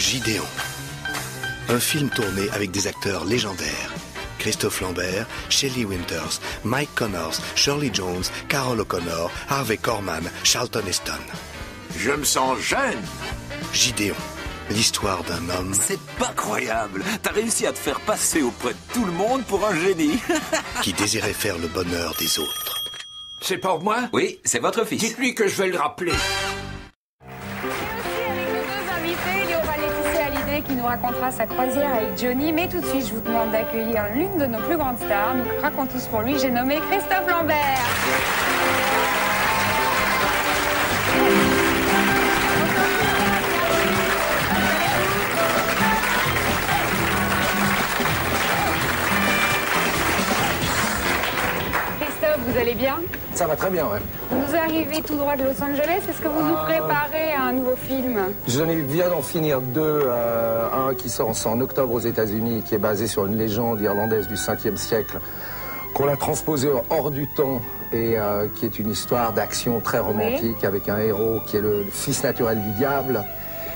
Gideon. Un film tourné avec des acteurs légendaires. Christophe Lambert, Shelley Winters, Mike Connors, Shirley Jones, Carol O'Connor, Harvey Korman, Charlton Heston. Je me sens jeune. Gideon, l'histoire d'un homme... C'est pas croyable. T'as réussi à te faire passer auprès de tout le monde pour un génie. qui désirait faire le bonheur des autres. C'est pour moi? Oui, c'est votre fils. Dites-lui que je vais le rappeler. Qui nous racontera sa croisière avec Johnny. Mais tout de suite, je vous demande d'accueillir l'une de nos plus grandes stars. Nous craquons tous pour lui. J'ai nommé Christophe Lambert. Christophe, vous allez bien? Ça va très bien, ouais. Vous arrivez tout droit de Los Angeles. Est-ce que vous nous préparez à un nouveau film? Je viens d'en finir deux. Un qui sort en octobre aux États-Unis, qui est basé sur une légende irlandaise du 5e siècle, qu'on a transposé hors du temps et qui est une histoire d'action très romantique avec un héros qui est le fils naturel du diable.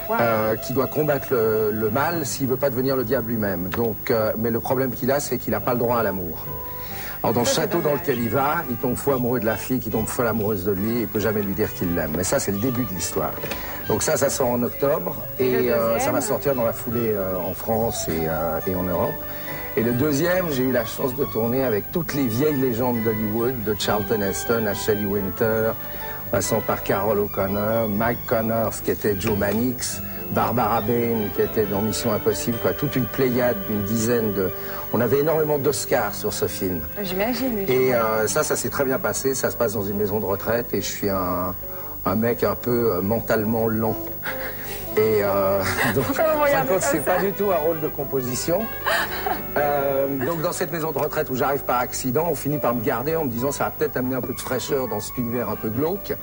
Wow. Qui doit combattre le mal s'il ne veut pas devenir le diable lui-même. Donc, mais le problème qu'il a, c'est qu'il n'a pas le droit à l'amour. Alors dans le château dans lequel il va, il tombe fou amoureux de la fille, qui tombe folle amoureuse de lui, et il peut jamais lui dire qu'il l'aime. Mais ça, c'est le début de l'histoire. Donc ça sort en octobre, et ça va sortir dans la foulée en France et en Europe. Et le deuxième, j'ai eu la chance de tourner avec toutes les vieilles légendes d'Hollywood, de Charlton Heston à Shelley Winters, passant par Carol O'Connor, Mike Connors qui était Joe Mannix, Barbara Bain qui était dans Mission Impossible, quoi. Toute une pléiade d'une dizaine de... On avait énormément d'Oscars sur ce film. J'imagine. Et ça s'est très bien passé. Ça se passe dans une maison de retraite et je suis un mec un peu mentalement lent. Et donc, c'est pas du tout un rôle de composition. Donc dans cette maison de retraite où j'arrive par accident, on finit par me garder en me disant ça va peut-être amener un peu de fraîcheur dans cet univers un peu glauque.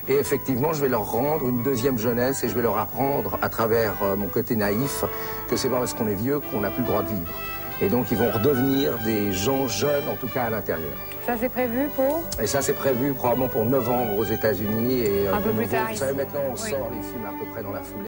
Et effectivement, je vais leur rendre une deuxième jeunesse et je vais leur apprendre à travers mon côté naïf que c'est pas parce qu'on est vieux qu'on n'a plus le droit de vivre. Et donc ils vont redevenir des gens jeunes, en tout cas à l'intérieur. Ça c'est prévu pour? Et ça c'est prévu probablement pour novembre aux États-Unis. Et un peu plus tard. Vous savez, maintenant on sort les films à peu près dans la foulée.